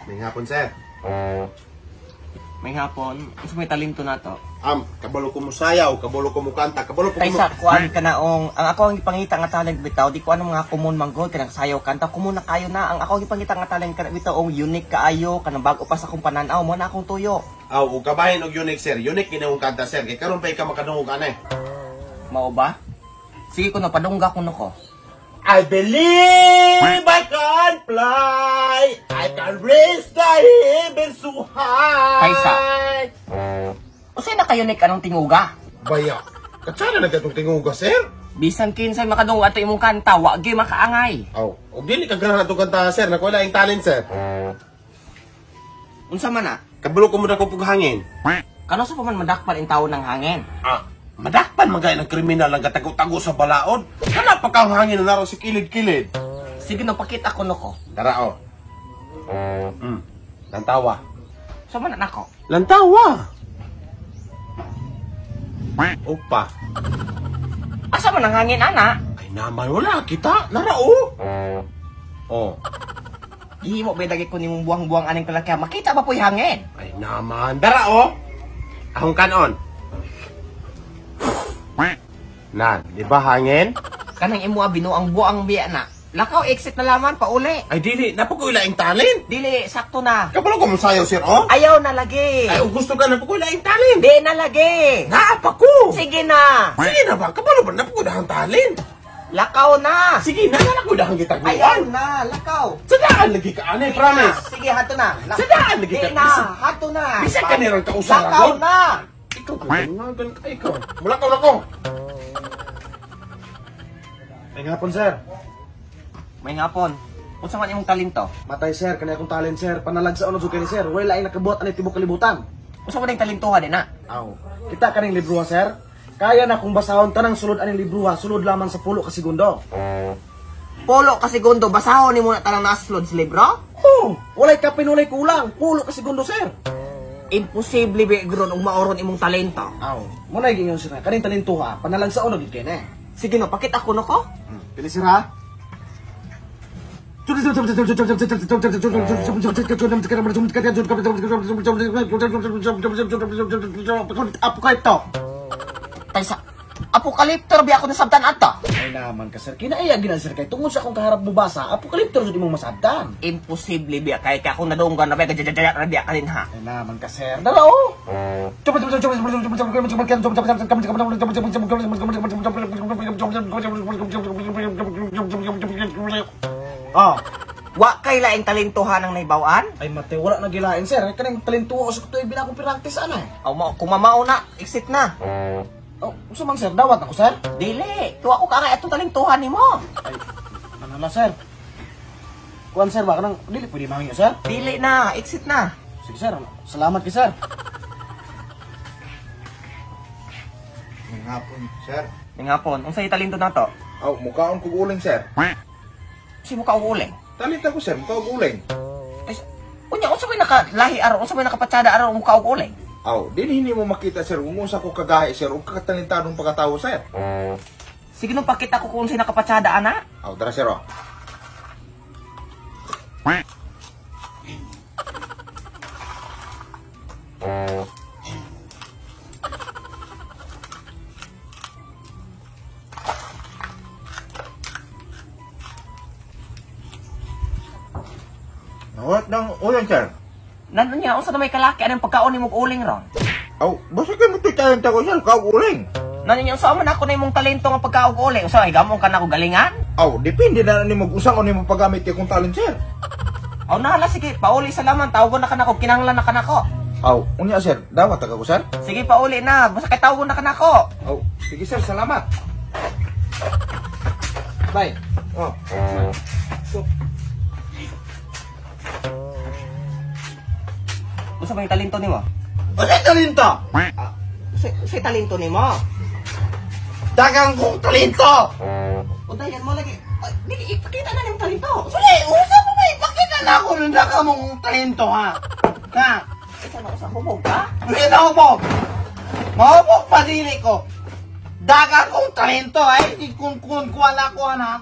May hapon, sir. May hapon. Isa may talento na to. Kabalo ko mo sayaw, kabalo ko mo kanta, kabalo ko mo... Kaysa, kuhan ka na ang ako ang ipangita nga talent bitaw, di ko ano mga kumon manggod, kanang sayaw kanta, kumon na kayo na. Ang ako ang ipangita nga talent ka bitaw, ang unique kaayo, kanang bago pa sa akong pananaw, mo na akong tuyo. Ug kabahin og unique, sir. Unique kinahong kanta, sir. Kay karon pa ikaw makadungog anay. Mao ba? Sige ko na, padungga ko na ko. I believe I can fly. I can reach the heavens so high. Kaysa. Usay na kayo ni kanong tinguga? Baya. Katsana na gatong tinguga, sir? Bisan kinsay makadungga ato imong kanta, wa gyud makaangay. Og dili ka ganahan atong kanta, sir. Nakuha laing talent, sir. Unsa man na? Kabalo ko mo na kung hangin. Kano sa paman madakpan in tawo ng hangin? Madakpan magay ng kriminal ang gatago-tago sa balaod. Kana pa kang hangin na naro si kilid-kilid. Sige na, pakita ko no ko. Dara, Lantawa. Sa man na ko? Lantawa. Upa. Asa man ang hangin, ana? Ay naman, wala kita. Nara, Gihimo ba dagi ko nimong buwang-buwang aning palakya, makita ba po'y hangin? Ay naman. Dara, Ahong kanon. Nan, di ba hangin? Kanang imo binuang buang biya na. Lakaw, exit na laman, pauli. Ay dili, napagkulaing talent. Dili, sakto na. Kabalo ko mo sayo, sir, Ayaw na lagi. Ay, gusto ka napagkulaing talent. Di na lagi. Naapa ko. Sige na. Sige na ba? Kabalo ba napagkulaing talent? Lakaw na. Sige na, napagkulaing kita. Ayaw na, lakaw. Sadaan lagi ka, anay, promise. Sige, hato na. Sadaan lagi ka. Di na, hato na. Bisa ka nirang kausaran. Lakaw na. Ikaw ka, gangan ka ikaw. Mulakaw na ko. May hapon, sir. May hapon. Unsa man imong talento? Matay, sir, kanay akong talent, sir. Panalag sa unod ni sir. Wala ay nakabuhat anay tibok kalibutan. Unsa man ang talentohan din na? Kita kaning libruha, sir. Kaya na kung basahon tanang sulod aning libruha, sulod lamang sa 10 ka segundo. Polo ka segundo, basahon nimo na tanang nasulod sa libro? Walay kapin, walay kulang. 10 ka segundo, sir. Imposible ba gron og maoron imong talento? Munay gingon, sir. Kaning talentuha, panalag sa unod gid kay na. Sige no, pakita ko no ko. Pili, sir, ha? Apokalipto. Taysa, apokaliptor biya ako nasabtan ato. Ay naman ka, sir. Kinaaya ginan, sir, kay tungod sa akong kaharap mubasa, apokalipto jud imong masabtan. Imposible biya kay ako nadunggan na biya gajajaya biya kalin ha. Ay naman ka, sir. Dala, Wa kay laing talentohan ng naibawaan? Ay mate, wala na gilain, sir. Kanang talentuha sa kutoy binakong practice ana. Kung mamao na, exit na. Usa man, sir, dawat ako, sir. Dili, tuwa ko kangay atong talentohan nimo. Ay, ano na, sir? Kuan, sir, ba kanang dili pwede mangyo, sir? Dili na, exit na. Sige, sir. Salamat kay sir. May hapon, sir. Ning hapon, unsay talento nato? Mukhaon ko guling, sir. Si mo ka uling. Talent ako, sir. Mukha guling. Unya, unsa may nakalahi araw, unsa may nakapatsada araw mo ka uling? Hindi mo makita, sir. Umusa ko kagahi, sir. Huwag katalentadong pagkatawo, sir. Sige nung pakita ko kung sino nakapatsada ana. Dara, sir, Nawat ng uling, sir. Nandun niya, unsa na may kalaki anong pagkaon nimo uling ron? Basta kayo mo talent ako, sir. Kauguling. Nandun niya, unsa man ako na imong talento nga pagkaog uling? Unsa, higamon ka na ako galingan? Depende na ni mag-usang o ni mo paggamit kong talent, sir. Nahala, sige, pauli sa laman, tawagon na ka na ko, kinanglan na ka na ko. Unya, sir. Dawat ako, sir. Sige, pauli na, basta kay tawagon na ka na ko. Sige, sir. Salamat. Bye. Unsa may talento nimo? Unsay talento? Unsa talento nimo? Dagang kong talento! Undayan mo lagi. Dili ipakita na ning talento. Usa mo ba ipakita na ako ng dagang mong talento, ha? Isa na sa humog ka? Hinahubog! Mahubog pa dili ko. Dagang kong talento, ay. Kung wala ko, anak.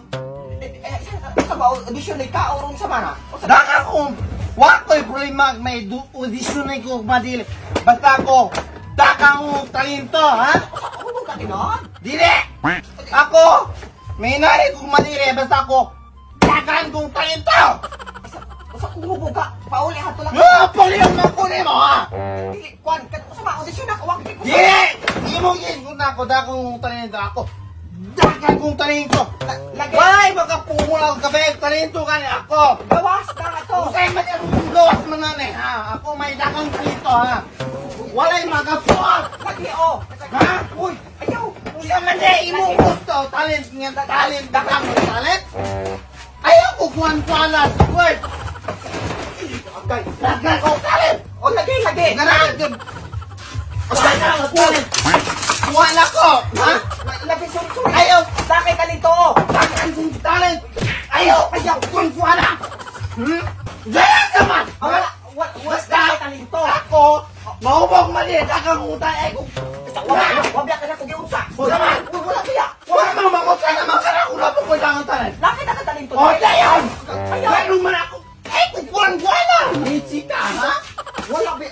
Sa ba audition ni ka orong sa mana? Dagang kong... Wako'y problema, may audition na ko madili. Basta ako, dakang talento, ha? Ano ka tinon? Dili! Ako, may nari kong madili, basta ako, dakang kong talento! Usa kung hubo ka, pauli ha to lang. Pali ang makuli mo, ha? Dili, kwan, usa ba audition ako, wag di ko. Dili! Di mo yun kung ako, dakang kong talento ako. Dakang kong talento! Lagi. Why, magkapumula ka ba? Talento ka niya ako! Gawas ka nga to. Usay man yung gawas man nanay, ha? Ako may dakang talento, ha? Walay magapuan! Lagi oh. Ha? Uy, ayaw. Siya man imo gusto, talent niya, dakang talent? Ayaw ko kuwan-kuwalas, word! Dakang ko talent! O lagi. Ganagod! Dakang ko talent! Wala ko! Ha? Lagi suri. Ayaw! Sakay ka nito. Dakang kong talent! Ayaw! Kuwan-kuwala! Gaya naman! Wala Basta ka nito. ako, maubog mali, dakang utay ay kung... Wag ka na kugi unsa. Wala. Wala kaya. Wala naman makot ka naman ka na kung napong ko lang ang talent. Laki na ka talento. O, dayon! Ayaw. Gano'n man ako. Ay, kung kuwan-kuwala! Mitsi ka, ha? Wala bi.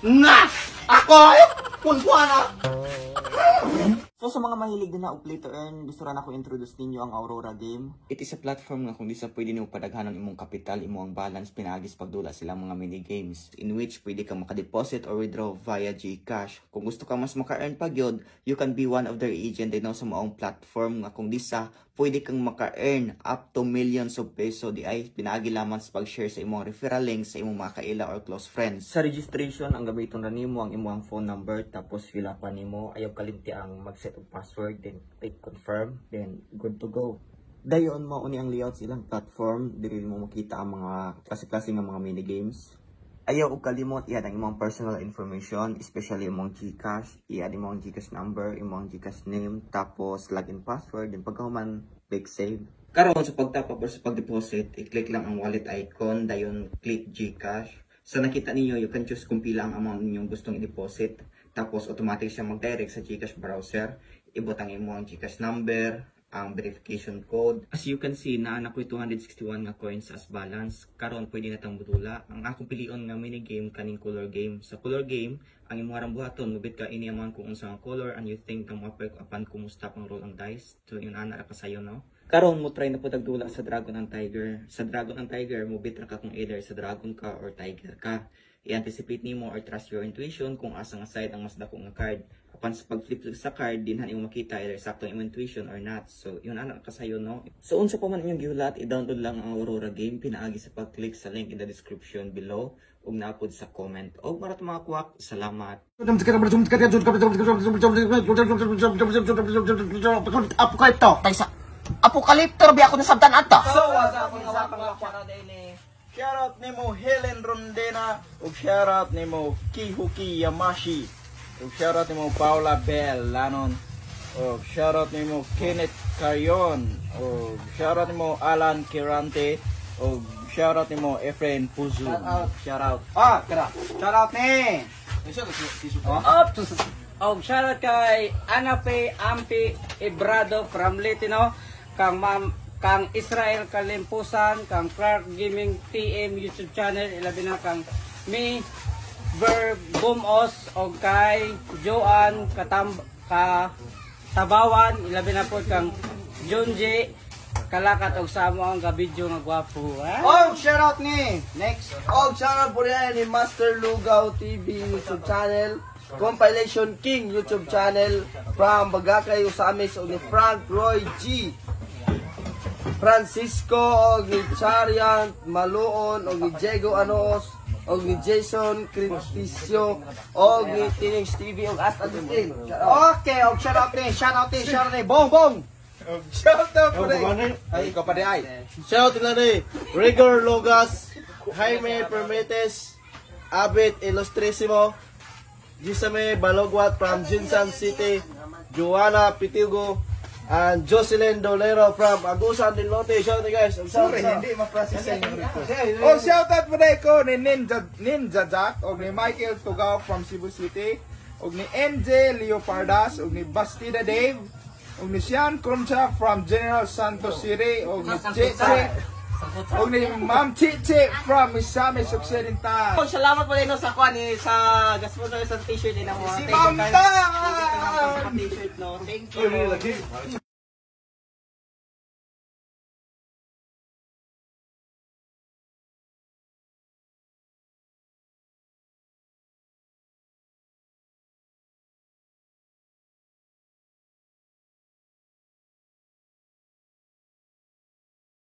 Na! Ako, kuwan-kuwala! So sa mga mahilig din na og play to earn, gusto rin ako introduce ninyo ang Aurora game. It is a platform nga kung di sa pwede nyo padaghanon imong kapital, imong balance, pinagis pagdula silang mga mini games in which pwede kang makadeposit or withdraw via GCash. Kung gusto ka mas maka-earn pa gyud, you can be one of their agent din sa maong platform nga kung di sa pwede kang maka-earn up to millions of peso di ay pinagi lamang sa pag-share sa imong referral link sa imong mga kaila or close friends. Sa registration, ang gamiton ra nimo ang imong phone number tapos fill up nimo, ayaw kalimti ang mag-set of password, then click confirm, then good to go. Dayon mo uni ang layout silang platform, dili mo makita ang mga klase-klase nga mga mini games. Ayaw og kalimot iyan ang imong personal information, especially imong GCash, iyan imong GCash number, imong GCash name, tapos login password, then pagkahuman click save. Karon sa pagtap up or sa pag-deposit, i-click lang ang wallet icon, dayon click GCash. Sa nakita ninyo, you can choose kung pila ang amount ninyong gustong i-deposit. Tapos automatic siya mag-direct sa GCash browser. Ibutang imo ang GCash number, ang verification code. As you can see, naanak ko 261 nga coins as balance. Karon pwede na tang budula. Ang akong pilion nga mini game kaning color game. Sa color game, ang imong arang buhaton mubit ka ini amang kung unsa ang color and you think kang mapay apan kumusta pang roll ang dice. So yun ana ka sayo no. Karon mo try na po tagdula sa Dragon and Tiger. Sa Dragon and Tiger, mubit ra ka kung either sa Dragon ka or Tiger ka. I-anticipate nimo or trust your intuition kung asa nga side ang mas dako nga card. Apan sa pag-flip sa card, dinhan imo makita either sakto ang intuition or not. So, yun ana kasayo no. So, unsa pa man inyong gihulat, i-download lang ang Aurora game pinaagi sa pag-click sa link in the description below ug naapod sa comment. Og marat mga kuwak, salamat. Apo ka ito. Taysa Apokalipto rabi ako nasabtan ata. So, what's up mga panglakwara daily? Shoutout ni mo Helen Rondena ug shoutout ni mo Kihuki Yamashi ug shoutout ni mo Paula Bell Lanon ug shoutout ni mo Kenneth Carrion ug shoutout ni mo Alan Kirante ug shoutout ni mo Efren Puzu. Shoutout. Shoutout ni. Og shoutout kay Anape Ampi Ibrado from Litino, kang kang Israel Kalimpusan, kang Clark Gaming TM YouTube channel, ilabi na kang Mi Bumos, og kay Joan Katabawan, ilabi na po kang Junji Kalakat og sa mo ang gabidyo nga gwapo. Og shoutout ni next. Og shoutout po rin ni Master Lugaw TV YouTube channel, Compilation King YouTube channel, from Bagakay Usamis og ni Frank Roy G, Francisco og ni Charian Maluon og ni Diego Anoos og ni Jason Cristicio og ni Tinings TV og Asta Distin. Okay, og shoutout ni Bong. Shoutout po rin. Ay, ikaw pa rin ay. Shoutout na rin. Rigor Logas, Jaime Permetes, Abit Ilustrisimo, Gisame Balogwat from Jinsan City, Joanna Pitigo, and Jocelyn Dolero from Agusan del Norte. Shoutout guys. Sorry, hindi ma-process yung request. Oh, shoutout po na ko ni Ninja Jack o ni Michael Tugao from Cebu City o ni NJ Leopardas o ni Bastida Dave o ni Sian Crumcha from General Santos City o ni Cheche og ni Ma'am Chichi from Misamis Occidental. Salamat po din sa kuan ni sa gasponsor sa t-shirt din ang mga Si Ma'am Dan! t-shirt no. Thank you.